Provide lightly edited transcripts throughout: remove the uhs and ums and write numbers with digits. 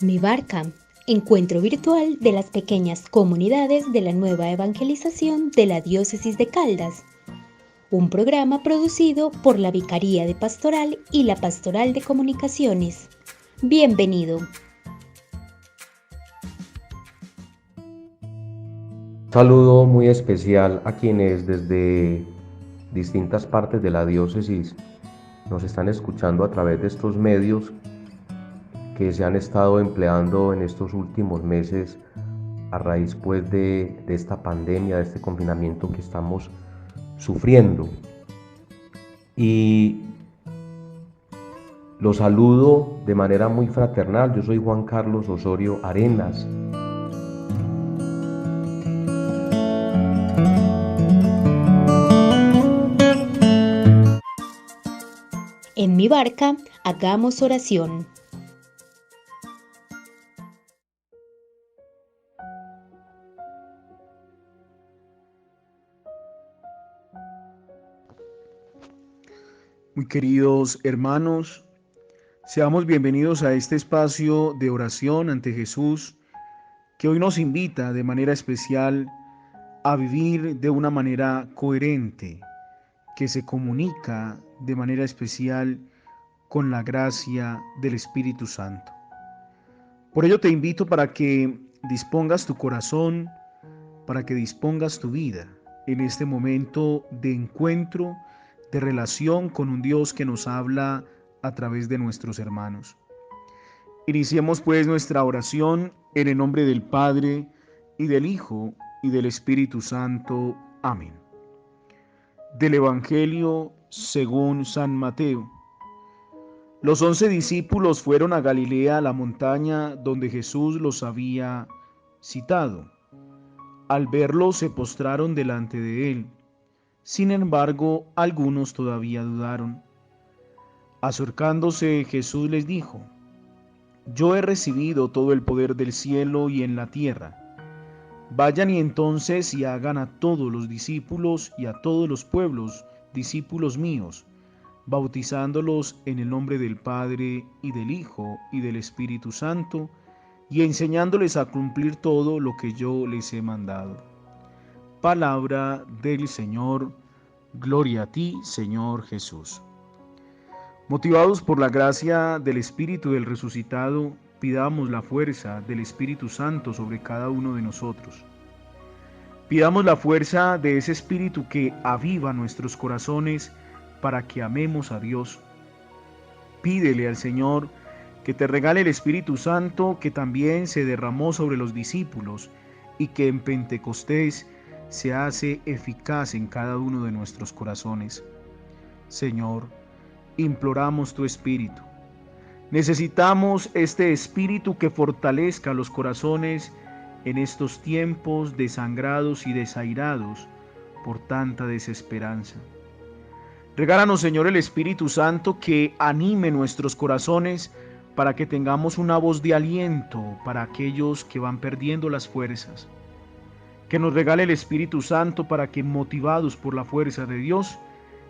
Mi Barca, encuentro virtual de las pequeñas comunidades de la nueva evangelización de la Diócesis de Caldas, un programa producido por la Vicaría de Pastoral y la Pastoral de Comunicaciones. Bienvenido. Un saludo muy especial a quienes desde distintas partes de la diócesis nos están escuchando a través de estos medios que se han estado empleando en estos últimos meses a raíz pues de esta pandemia, de este confinamiento que estamos sufriendo. Y los saludo de manera muy fraternal. Yo soy Juan Carlos Osorio Arenas. En Mi Barca, hagamos oración. Muy queridos hermanos, seamos bienvenidos a este espacio de oración ante Jesús que hoy nos invita de manera especial a vivir de una manera coherente, que se comunica de manera especial con la gracia del Espíritu Santo. Por ello te invito para que dispongas tu corazón, para que dispongas tu vida en este momento de encuentro, de relación con un Dios que nos habla a través de nuestros hermanos. Iniciemos pues nuestra oración en el nombre del Padre, y del Hijo, y del Espíritu Santo. Amén. Del Evangelio según San Mateo. Los 11 discípulos fueron a Galilea, a la montaña donde Jesús los había citado. Al verlo se postraron delante de él. Sin embargo, algunos todavía dudaron. Acercándose, Jesús les dijo: Yo he recibido todo el poder del cielo y en la tierra. Vayan y entonces y hagan a todos los discípulos y a todos los pueblos discípulos míos, bautizándolos en el nombre del Padre y del Hijo y del Espíritu Santo, y enseñándoles a cumplir todo lo que yo les he mandado. Palabra del Señor. Gloria a ti, Señor Jesús. Motivados por la gracia del Espíritu del resucitado, pidamos la fuerza del Espíritu Santo sobre cada uno de nosotros. Pidamos la fuerza de ese Espíritu que aviva nuestros corazones para que amemos a Dios. Pídele al Señor que te regale el Espíritu Santo que también se derramó sobre los discípulos y que en Pentecostés se hace eficaz en cada uno de nuestros corazones. Señor, imploramos tu Espíritu. Necesitamos este Espíritu que fortalezca los corazones en estos tiempos desangrados y desairados por tanta desesperanza. Regálanos, Señor, el Espíritu Santo que anime nuestros corazones para que tengamos una voz de aliento para aquellos que van perdiendo las fuerzas. Que nos regale el Espíritu Santo para que, motivados por la fuerza de Dios,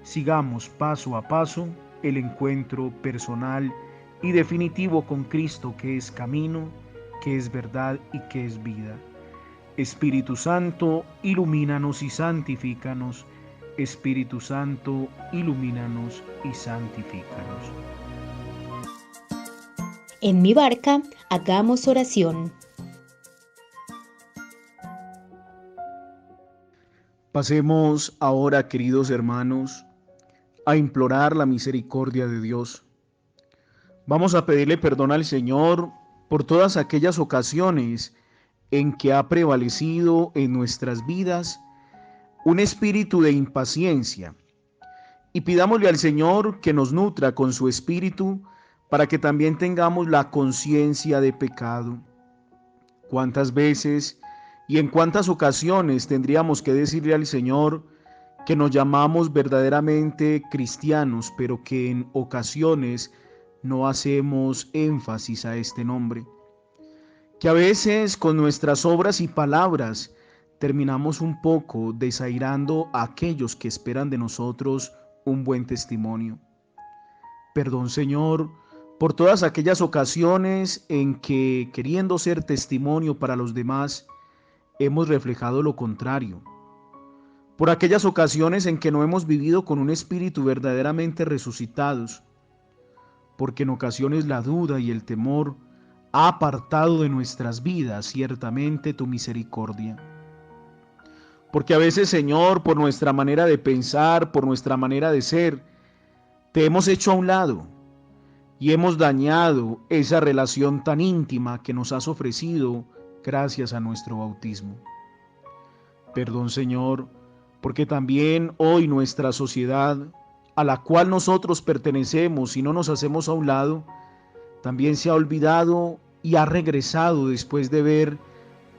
sigamos paso a paso el encuentro personal y definitivo con Cristo, que es camino, que es verdad y que es vida. Espíritu Santo, ilumínanos y santifícanos. Espíritu Santo, ilumínanos y santifícanos. En Mi Barca, hagamos oración. Pasemos ahora, queridos hermanos, a implorar la misericordia de Dios. Vamos a pedirle perdón al Señor por todas aquellas ocasiones en que ha prevalecido en nuestras vidas un espíritu de impaciencia, y pidámosle al Señor que nos nutra con su espíritu para que también tengamos la conciencia de pecado. ¿Cuántas veces y en cuántas ocasiones tendríamos que decirle al Señor que nos llamamos verdaderamente cristianos, pero que en ocasiones no hacemos énfasis a este nombre? Que a veces con nuestras obras y palabras terminamos un poco desairando a aquellos que esperan de nosotros un buen testimonio. Perdón, Señor, por todas aquellas ocasiones en que, queriendo ser testimonio para los demás, hemos reflejado lo contrario, por aquellas ocasiones en que no hemos vivido con un espíritu verdaderamente resucitados, porque en ocasiones la duda y el temor ha apartado de nuestras vidas ciertamente tu misericordia. Porque a veces, Señor, por nuestra manera de pensar, por nuestra manera de ser, te hemos hecho a un lado y hemos dañado esa relación tan íntima que nos has ofrecido gracias a nuestro bautismo. Perdón, Señor, porque también hoy nuestra sociedad, a la cual nosotros pertenecemos y no nos hacemos a un lado, también se ha olvidado y ha regresado después de ver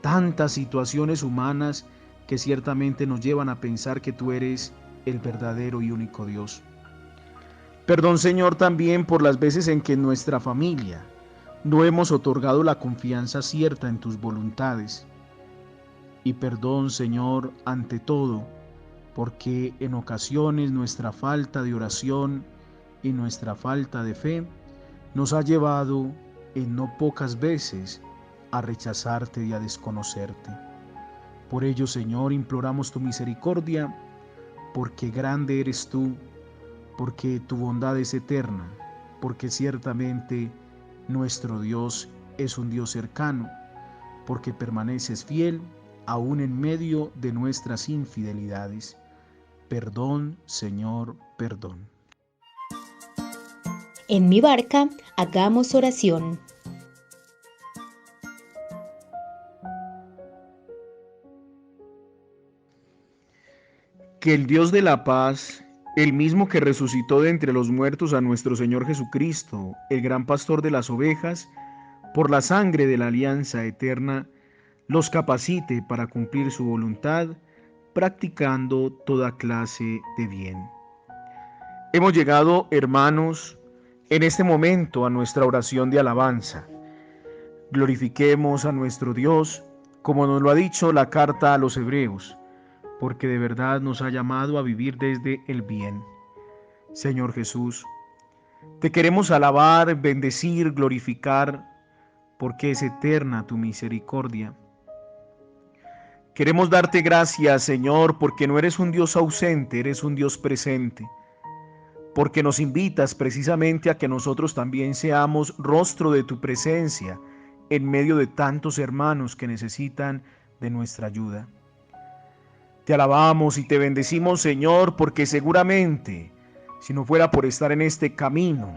tantas situaciones humanas que ciertamente nos llevan a pensar que tú eres el verdadero y único Dios. Perdón, Señor, también por las veces en que en nuestra familia no hemos otorgado la confianza cierta en tus voluntades. Y perdón, Señor, ante todo, porque en ocasiones nuestra falta de oración y nuestra falta de fe nos ha llevado en no pocas veces a rechazarte y a desconocerte. Por ello, Señor, imploramos tu misericordia, porque grande eres tú, porque tu bondad es eterna, porque ciertamente nuestro Dios es un Dios cercano, porque permaneces fiel aún en medio de nuestras infidelidades. Perdón, Señor, perdón. En mi barca, hagamos oración. Que el Dios de la paz, el mismo que resucitó de entre los muertos a nuestro Señor Jesucristo, el gran pastor de las ovejas, por la sangre de la alianza eterna, los capacite para cumplir su voluntad, practicando toda clase de bien. Hemos llegado, hermanos, en este momento a nuestra oración de alabanza. Glorifiquemos a nuestro Dios, como nos lo ha dicho la carta a los Hebreos, porque de verdad nos ha llamado a vivir desde el bien. Señor Jesús, te queremos alabar, bendecir, glorificar, porque es eterna tu misericordia. Queremos darte gracias, Señor, porque no eres un Dios ausente, eres un Dios presente, porque nos invitas precisamente a que nosotros también seamos rostro de tu presencia en medio de tantos hermanos que necesitan de nuestra ayuda. Te alabamos y te bendecimos, Señor, porque seguramente, si no fuera por estar en este camino,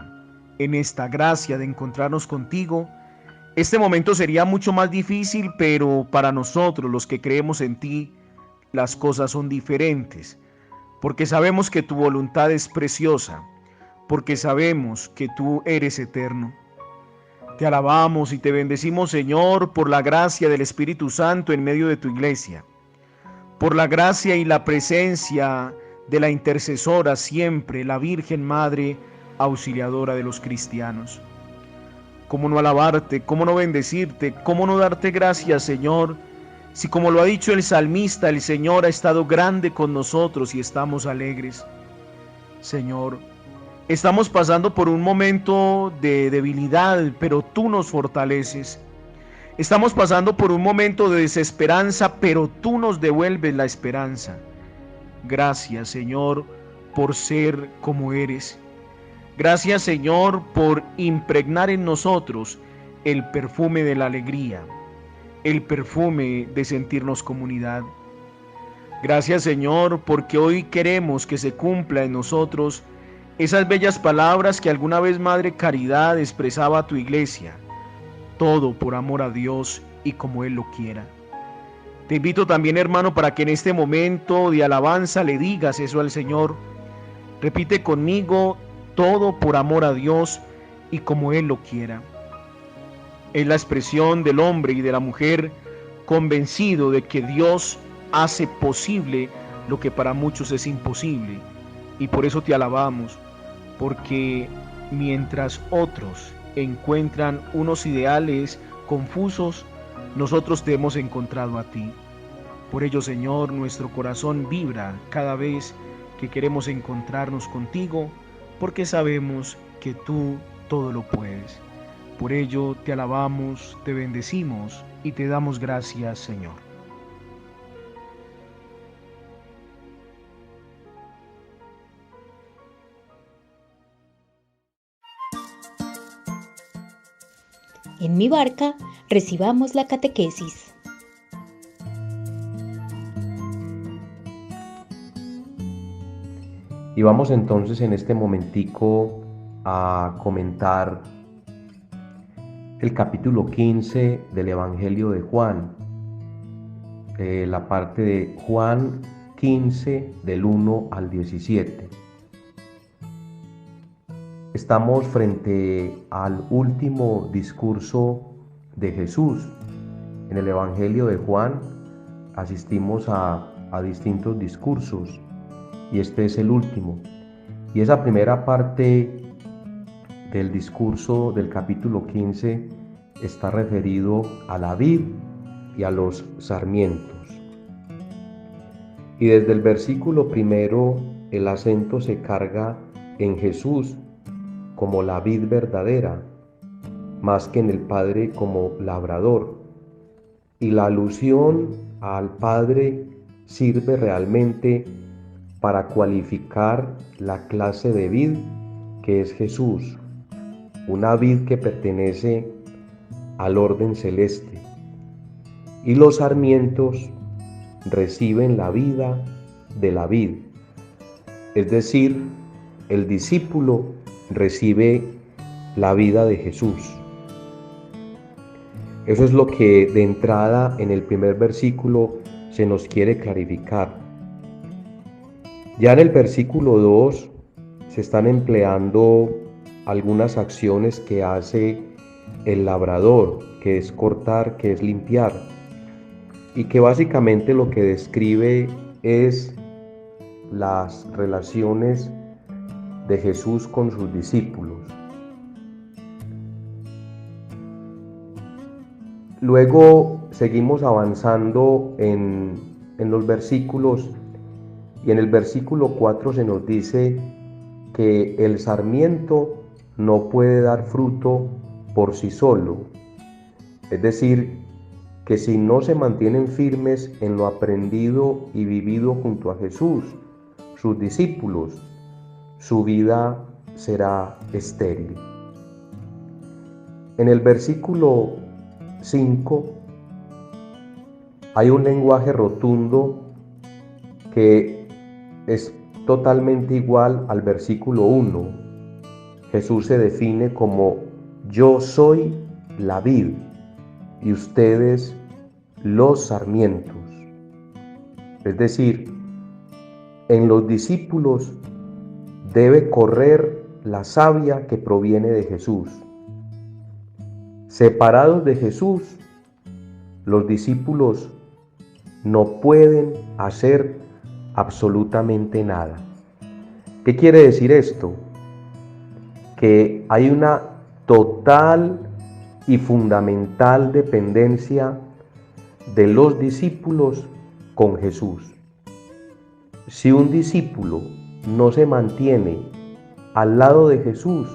en esta gracia de encontrarnos contigo, este momento sería mucho más difícil, pero para nosotros, los que creemos en ti, las cosas son diferentes, porque sabemos que tu voluntad es preciosa, porque sabemos que tú eres eterno. Te alabamos y te bendecimos, Señor, por la gracia del Espíritu Santo en medio de tu iglesia, por la gracia y la presencia de la intercesora siempre, la Virgen Madre, auxiliadora de los cristianos. ¿Cómo no alabarte? ¿Cómo no bendecirte? ¿Cómo no darte gracias, Señor? Si como lo ha dicho el salmista, el Señor ha estado grande con nosotros y estamos alegres. Señor, estamos pasando por un momento de debilidad, pero tú nos fortaleces. Estamos pasando por un momento de desesperanza, pero tú nos devuelves la esperanza. Gracias, Señor, por ser como eres. Gracias, Señor, por impregnar en nosotros el perfume de la alegría, el perfume de sentirnos comunidad. Gracias, Señor, porque hoy queremos que se cumpla en nosotros esas bellas palabras que alguna vez Madre Caridad expresaba a tu iglesia. Todo por amor a Dios y como Él lo quiera. Te invito también, hermano, para que en este momento de alabanza le digas eso al Señor. Repite conmigo: todo por amor a Dios y como Él lo quiera. Es la expresión del hombre y de la mujer convencido de que Dios hace posible lo que para muchos es imposible. Y por eso te alabamos, porque mientras otros encuentran unos ideales confusos, nosotros te hemos encontrado a ti. Por ello, Señor, nuestro corazón vibra cada vez que queremos encontrarnos contigo, porque sabemos que tú todo lo puedes. Por ello te alabamos, te bendecimos y te damos gracias, Señor. En mi barca, recibamos la catequesis. Y vamos entonces en este momentico a comentar el capítulo 15 del Evangelio de Juan, la parte de Juan 15 del 1 al 17. Estamos frente al último discurso de Jesús. En el Evangelio de Juan asistimos a distintos discursos y este es el último. Y esa primera parte del discurso del capítulo 15 está referido a la vid y a los sarmientos. Y desde el versículo primero el acento se carga en Jesús como la vid verdadera, más que en el Padre como labrador. Y la alusión al Padre sirve realmente para cualificar la clase de vid que es Jesús, una vid que pertenece al orden celeste. Y los sarmientos reciben la vida de la vid, es decir, el discípulo recibe la vida de Jesús. Eso es lo que de entrada en el primer versículo se nos quiere clarificar. Ya en el versículo 2 se están empleando algunas acciones que hace el labrador, que es cortar, que es limpiar, y que básicamente lo que describe es las relaciones de Jesús con sus discípulos. Luego seguimos avanzando en los versículos y en el versículo 4 se nos dice que el sarmiento no puede dar fruto por sí solo, es decir, que si no se mantienen firmes en lo aprendido y vivido junto a Jesús, sus discípulos, su vida será estéril. En el versículo 5 hay un lenguaje rotundo que es totalmente igual al versículo 1. Jesús se define como yo soy la vid y ustedes los sarmientos. Es decir, en los discípulos debe correr la savia que proviene de Jesús. Separados de Jesús, los discípulos no pueden hacer absolutamente nada. ¿Qué quiere decir esto? Que hay una total y fundamental dependencia de los discípulos con Jesús. Si un discípulo no se mantiene al lado de Jesús,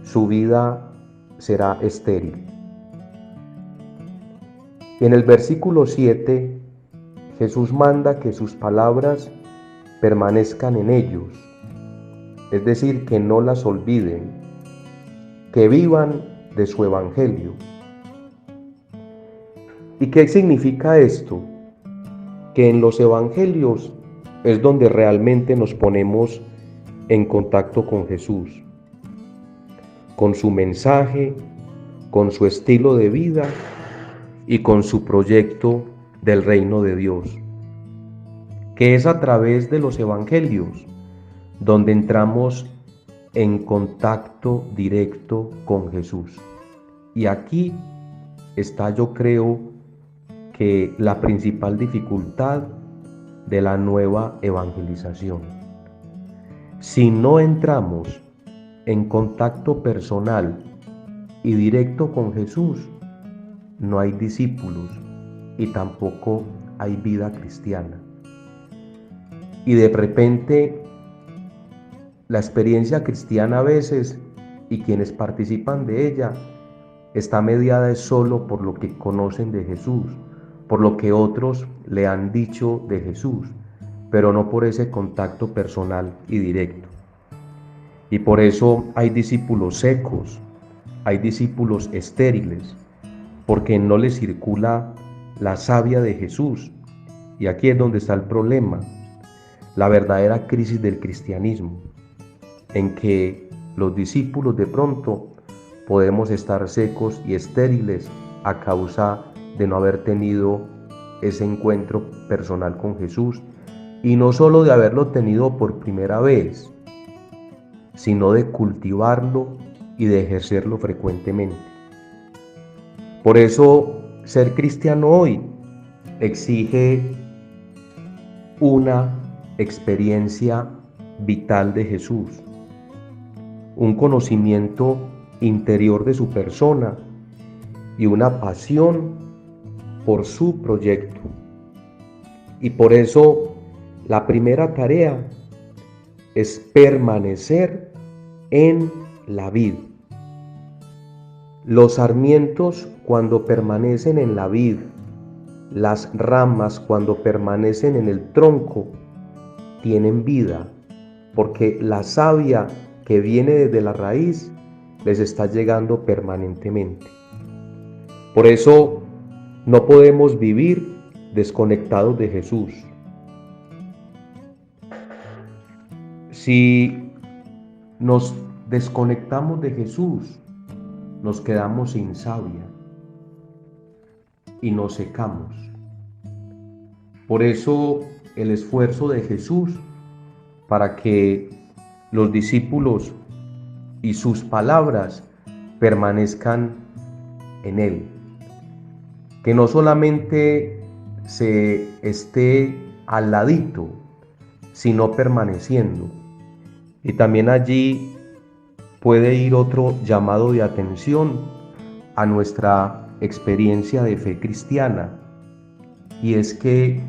su vida será estéril. En el versículo 7, Jesús manda que sus palabras permanezcan en ellos, es decir, que no las olviden, que vivan de su evangelio. ¿Y qué significa esto? Que en los evangelios es donde realmente nos ponemos en contacto con Jesús, con su mensaje, con su estilo de vida y con su proyecto del reino de Dios, que es a través de los evangelios donde entramos en contacto directo con Jesús. Y aquí está, yo creo, que la principal dificultad de la nueva evangelización. Si no entramos en contacto personal y directo con Jesús, no hay discípulos y tampoco hay vida cristiana. Y de repente la experiencia cristiana a veces y quienes participan de ella está mediada solo por lo que conocen de Jesús, por lo que otros le han dicho de Jesús, pero no por ese contacto personal y directo. Y por eso hay discípulos secos, hay discípulos estériles, porque no les circula la savia de Jesús. Y aquí es donde está el problema, la verdadera crisis del cristianismo, en que los discípulos de pronto podemos estar secos y estériles a causa de no haber tenido ese encuentro personal con Jesús, y no solo de haberlo tenido por primera vez, sino de cultivarlo y de ejercerlo frecuentemente. Por eso, ser cristiano hoy exige una experiencia vital de Jesús, un conocimiento interior de su persona y una pasión por su proyecto. Y por eso la primera tarea es permanecer en la vid. Los sarmientos, cuando permanecen en la vid, las ramas, cuando permanecen en el tronco, tienen vida, porque la savia que viene desde la raíz les está llegando permanentemente. Por eso no podemos vivir desconectados de Jesús. Si nos desconectamos de Jesús, nos quedamos sin savia y nos secamos. Por eso el esfuerzo de Jesús para que los discípulos y sus palabras permanezcan en Él. Que no solamente se esté al ladito, sino permaneciendo. Y también allí puede ir otro llamado de atención a nuestra experiencia de fe cristiana, y es que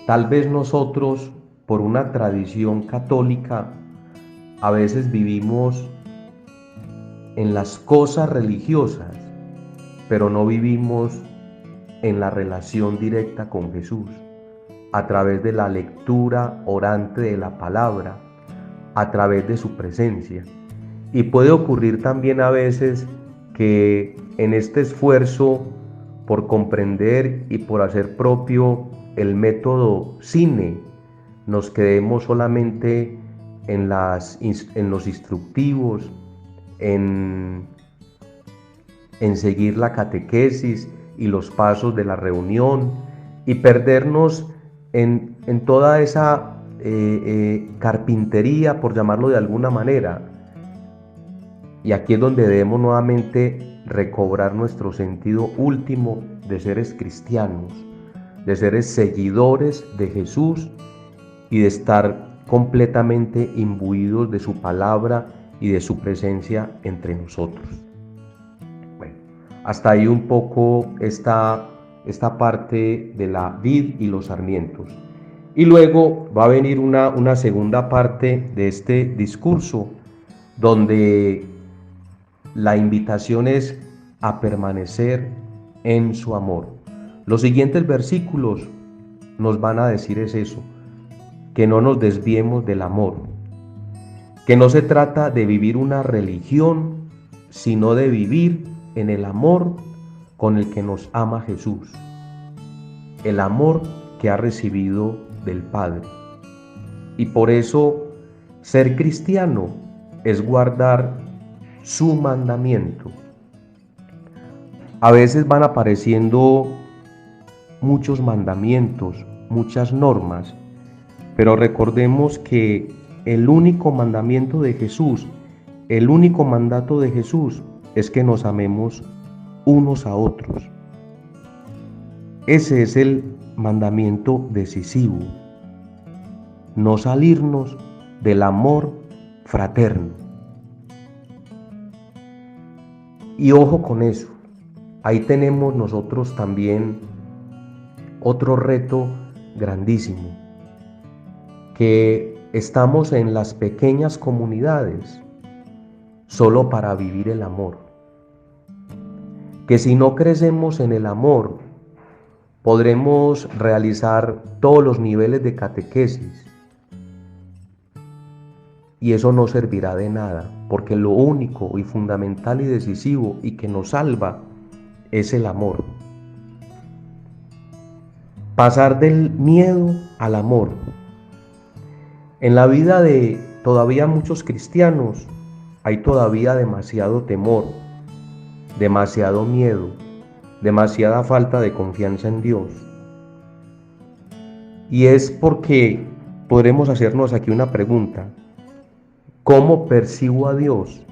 tal vez nosotros, por una tradición católica, a veces vivimos en las cosas religiosas, pero no vivimos en la relación directa con Jesús, a través de la lectura orante de la palabra, a través de su presencia. Y puede ocurrir también a veces que en este esfuerzo por comprender y por hacer propio el método cine, nos quedemos solamente en los instructivos, en seguir la catequesis y los pasos de la reunión, y perdernos en toda esa carpintería, por llamarlo de alguna manera. Y aquí es donde debemos nuevamente recobrar nuestro sentido último de seres cristianos, de seres seguidores de Jesús, y de estar completamente imbuidos de su palabra y de su presencia entre nosotros. Bueno, hasta ahí un poco esta parte de la vid y los sarmientos. Y luego va a venir una segunda parte de este discurso, donde la invitación es a permanecer en su amor. Los siguientes versículos nos van a decir es eso, que no nos desviemos del amor, que no se trata de vivir una religión, sino de vivir en el amor con el que nos ama Jesús, el amor que ha recibido del Padre. Y por eso ser cristiano es guardar su mandamiento. A veces van apareciendo muchos mandamientos, muchas normas, pero recordemos que el único mandamiento de Jesús, el único mandato de Jesús es que nos amemos unos a otros. Ese es el mandamiento decisivo, no salirnos del amor fraterno. Y ojo con eso, ahí tenemos nosotros también otro reto grandísimo, que estamos en las pequeñas comunidades, solo para vivir el amor. Que si no crecemos en el amor, podremos realizar todos los niveles de catequesis y eso no servirá de nada, porque lo único y fundamental y decisivo y que nos salva es el amor. Pasar del miedo al amor. En la vida de todavía muchos cristianos hay todavía demasiado temor, demasiado miedo, demasiada falta de confianza en Dios. Y es porque podremos hacernos aquí una pregunta: ¿cómo percibo a Dios?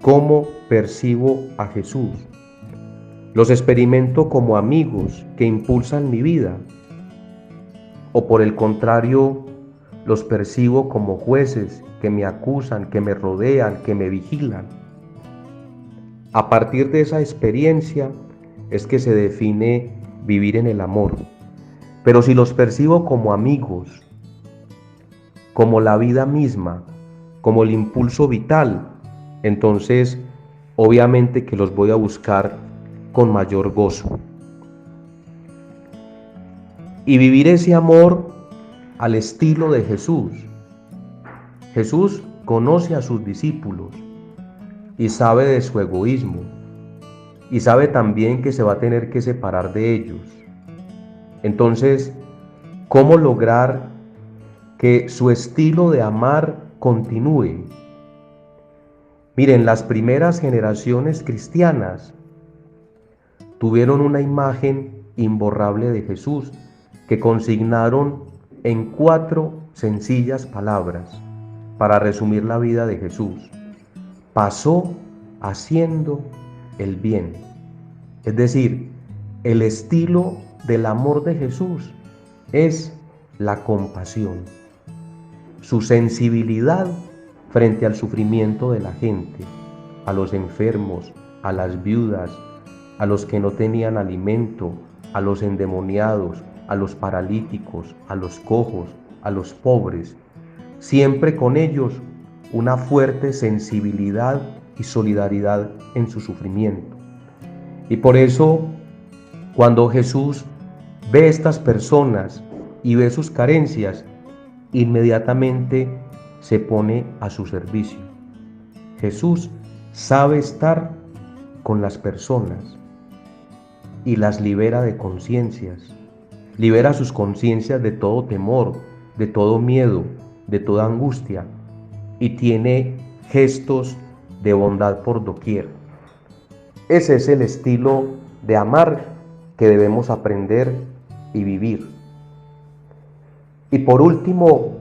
¿Cómo percibo a Jesús? ¿Los experimento como amigos que impulsan mi vida? ¿O por el contrario, los percibo como jueces que me acusan, que me rodean, que me vigilan? A partir de esa experiencia es que se define vivir en el amor. Pero si los percibo como amigos, como la vida misma, como el impulso vital, entonces obviamente que los voy a buscar con mayor gozo. Y vivir ese amor al estilo de Jesús. Jesús conoce a sus discípulos y sabe de su egoísmo y sabe también que se va a tener que separar de ellos. Entonces, ¿cómo lograr que su estilo de amar continúe? Miren, las primeras generaciones cristianas tuvieron una imagen imborrable de Jesús que consignaron en 4 sencillas palabras para resumir la vida de Jesús. Pasó haciendo el bien. Es decir, el estilo del amor de Jesús es la compasión, su sensibilidad frente al sufrimiento de la gente, a los enfermos, a las viudas, a los que no tenían alimento, a los endemoniados, a los paralíticos, a los cojos, a los pobres, siempre con ellos una fuerte sensibilidad y solidaridad en su sufrimiento. Y por eso, cuando Jesús ve estas personas y ve sus carencias, inmediatamente se pone a su servicio. Jesús sabe estar con las personas y las libera de conciencias, libera sus conciencias de todo temor, de todo miedo, de toda angustia, y tiene gestos de bondad por doquier. Ese es el estilo de amar que debemos aprender y vivir. Y por último,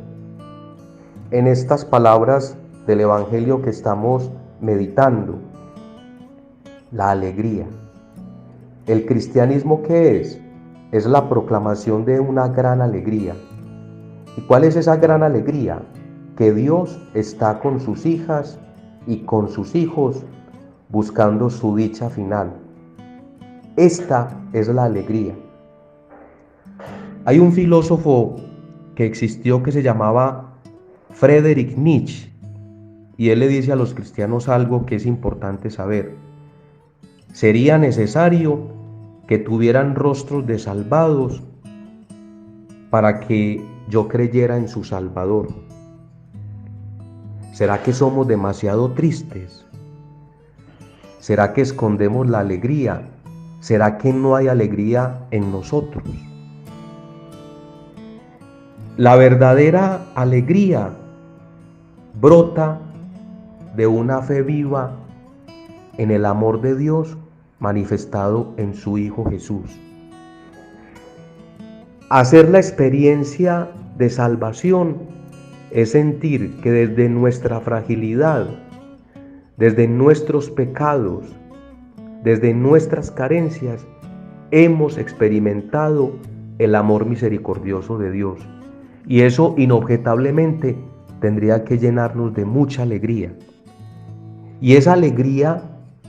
en estas palabras del Evangelio que estamos meditando, la alegría. ¿El cristianismo qué es? Es la proclamación de una gran alegría. ¿Y cuál es esa gran alegría? Que Dios está con sus hijas y con sus hijos buscando su dicha final. Esta es la alegría. Hay un filósofo que existió que se llamaba Friedrich Nietzsche, y él le dice a los cristianos algo que es importante saber. Sería necesario que tuvieran rostros de salvados para que yo creyera en su Salvador. ¿Será que somos demasiado tristes? ¿Será que escondemos la alegría? ¿Será que no hay alegría en nosotros? La verdadera alegría brota de una fe viva en el amor de Dios manifestado en su Hijo Jesús. Hacer la experiencia de salvación es sentir que desde nuestra fragilidad, desde nuestros pecados, desde nuestras carencias, hemos experimentado el amor misericordioso de Dios. Y eso inobjetablemente tendría que llenarnos de mucha alegría. Y esa alegría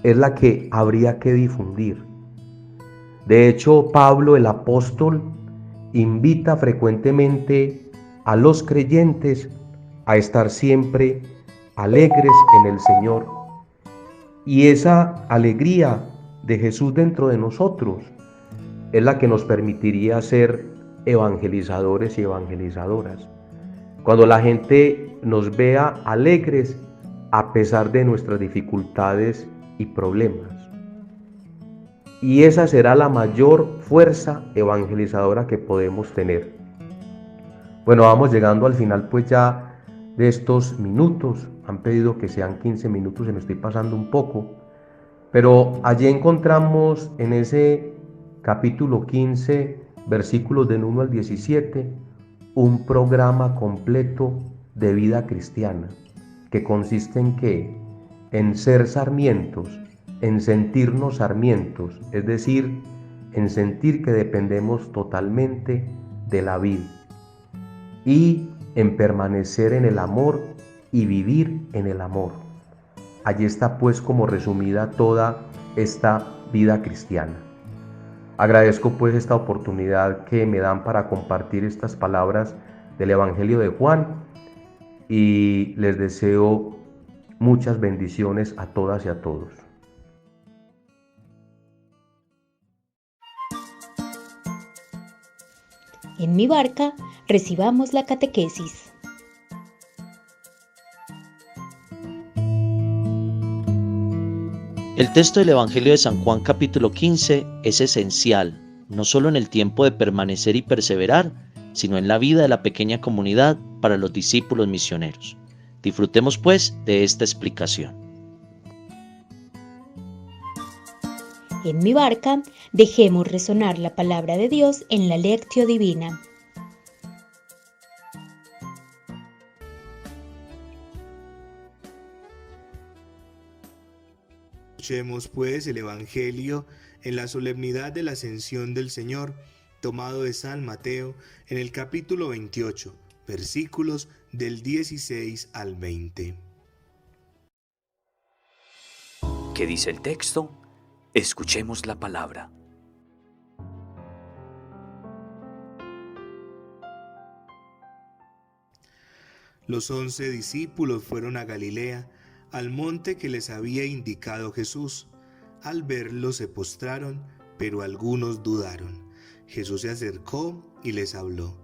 es la que habría que difundir. De hecho, Pablo el apóstol invita frecuentemente a los creyentes a estar siempre alegres en el Señor Y esa alegría de Jesús dentro de nosotros es la que nos permitiría ser evangelizadores y evangelizadoras. Cuando la gente nos vea alegres a pesar de nuestras dificultades y problemas. Y esa será la mayor fuerza evangelizadora que podemos tener. Bueno, vamos llegando al final pues ya de estos minutos. Han pedido que sean 15 minutos, se me estoy pasando un poco. Pero allí encontramos en ese capítulo 15, versículos del 1 al 17, un programa completo de vida cristiana, que consiste en qué? En ser sarmientos, en sentirnos sarmientos, es decir, en sentir que dependemos totalmente de la vid y en permanecer en el amor y vivir en el amor. Allí está pues como resumida toda esta vida cristiana. Agradezco pues esta oportunidad que me dan para compartir estas palabras del Evangelio de Juan y les deseo muchas bendiciones a todas y a todos. En mi barca recibamos la catequesis. El texto del Evangelio de San Juan capítulo 15 es esencial, no solo en el tiempo de permanecer y perseverar, sino en la vida de la pequeña comunidad para los discípulos misioneros. Disfrutemos pues de esta explicación. En mi barca dejemos resonar la palabra de Dios en la Lectio Divina. Escuchemos pues el Evangelio en la solemnidad de la Ascensión del Señor, tomado de San Mateo en el capítulo 28, versículos del 16 al 20. ¿Qué dice el texto? Escuchemos la palabra. Los 11 discípulos fueron a Galilea, al monte que les había indicado Jesús. Al verlo se postraron, pero algunos dudaron. Jesús se acercó y les habló.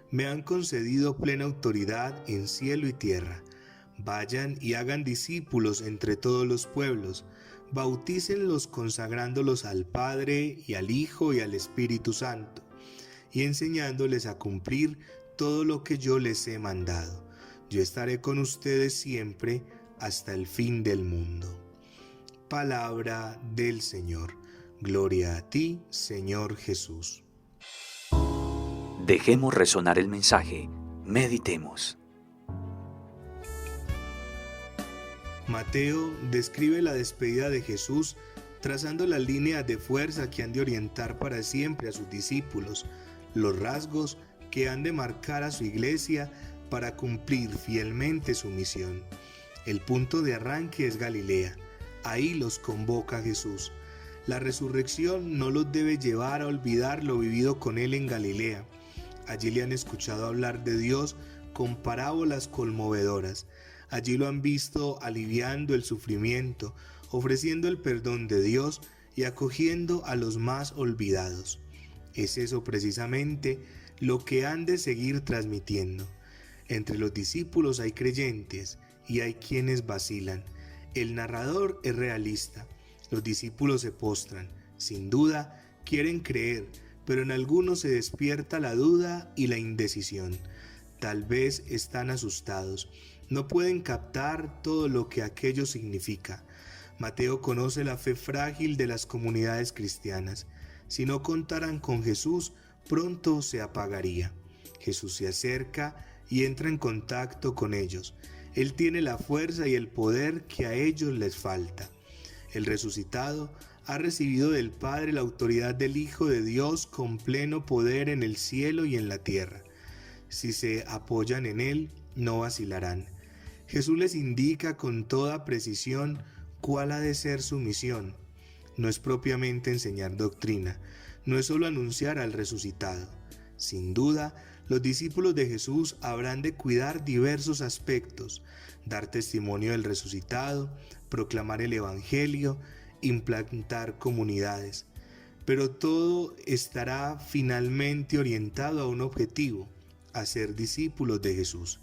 Me han concedido plena autoridad en cielo y tierra. Vayan y hagan discípulos entre todos los pueblos. Bautícenlos consagrándolos al Padre y al Hijo y al Espíritu Santo, y enseñándoles a cumplir todo lo que yo les he mandado. Yo estaré con ustedes siempre hasta el fin del mundo. Palabra del Señor. Gloria a ti, Señor Jesús. Dejemos resonar el mensaje. Meditemos. Mateo describe la despedida de Jesús trazando las líneas de fuerza que han de orientar para siempre a sus discípulos, los rasgos que han de marcar a su iglesia para cumplir fielmente su misión. El punto de arranque es Galilea. Ahí los convoca Jesús. La resurrección no los debe llevar a olvidar lo vivido con Él en Galilea. Allí le han escuchado hablar de Dios con parábolas conmovedoras. Allí lo han visto aliviando el sufrimiento, ofreciendo el perdón de Dios y acogiendo a los más olvidados. Es eso precisamente lo que han de seguir transmitiendo. Entre los discípulos hay creyentes y hay quienes vacilan. El narrador es realista. Los discípulos se postran. Sin duda, quieren creer, pero en algunos se despierta la duda y la indecisión. Tal vez están asustados. No pueden captar todo lo que aquello significa. Mateo conoce la fe frágil de las comunidades cristianas. Si no contaran con Jesús, pronto se apagaría. Jesús se acerca y entra en contacto con ellos. Él tiene la fuerza y el poder que a ellos les falta. El resucitado ha recibido del Padre la autoridad del Hijo de Dios con pleno poder en el cielo y en la tierra. Si se apoyan en Él, no vacilarán. Jesús les indica con toda precisión cuál ha de ser su misión. No es propiamente enseñar doctrina, no es solo anunciar al resucitado. Sin duda, los discípulos de Jesús habrán de cuidar diversos aspectos, dar testimonio del resucitado, proclamar el Evangelio, implantar comunidades. Pero todo estará finalmente orientado a un objetivo, a ser discípulos de Jesús.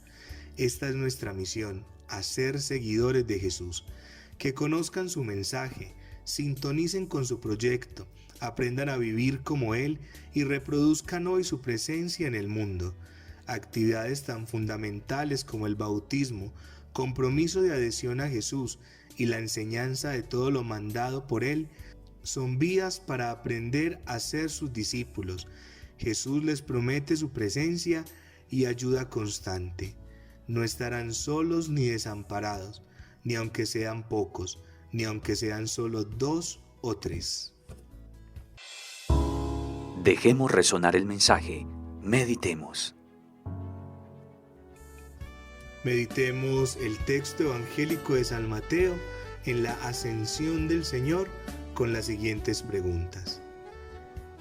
Esta es nuestra misión, a ser seguidores de Jesús, que conozcan su mensaje, sintonicen con su proyecto, aprendan a vivir como Él y reproduzcan hoy su presencia en el mundo. Actividades tan fundamentales como el bautismo, compromiso de adhesión a Jesús y la enseñanza de todo lo mandado por Él son vías para aprender a ser sus discípulos. Jesús les promete su presencia y ayuda constante. No estarán solos ni desamparados, ni aunque sean pocos, ni aunque sean solo 2 o 3. Dejemos resonar el mensaje. Meditemos. Meditemos el texto evangélico de San Mateo en la ascensión del Señor con las siguientes preguntas.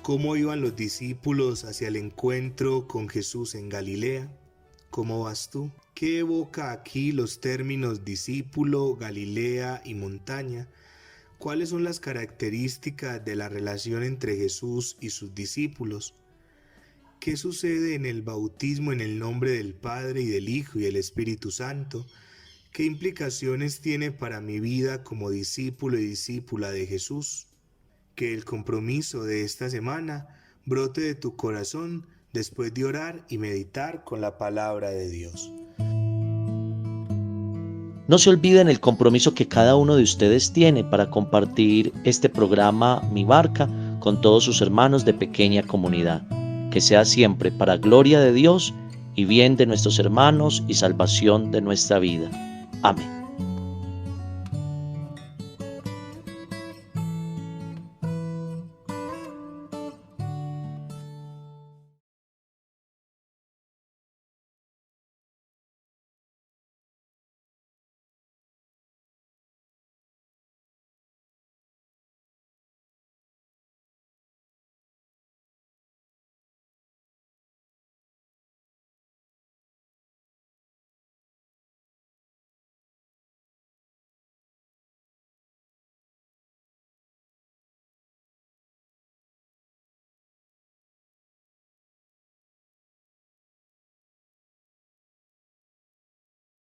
¿Cómo iban los discípulos hacia el encuentro con Jesús en Galilea? ¿Cómo vas tú? ¿Qué evoca aquí los términos discípulo, Galilea y montaña? ¿Cuáles son las características de la relación entre Jesús y sus discípulos? ¿Qué sucede en el bautismo en el nombre del Padre y del Hijo y del Espíritu Santo? ¿Qué implicaciones tiene para mi vida como discípulo y discípula de Jesús? Que el compromiso de esta semana brote de tu corazón después de orar y meditar con la palabra de Dios. No se olviden el compromiso que cada uno de ustedes tiene para compartir este programa Mi Barca con todos sus hermanos de pequeña comunidad. Que sea siempre para gloria de Dios y bien de nuestros hermanos y salvación de nuestra vida. Amén.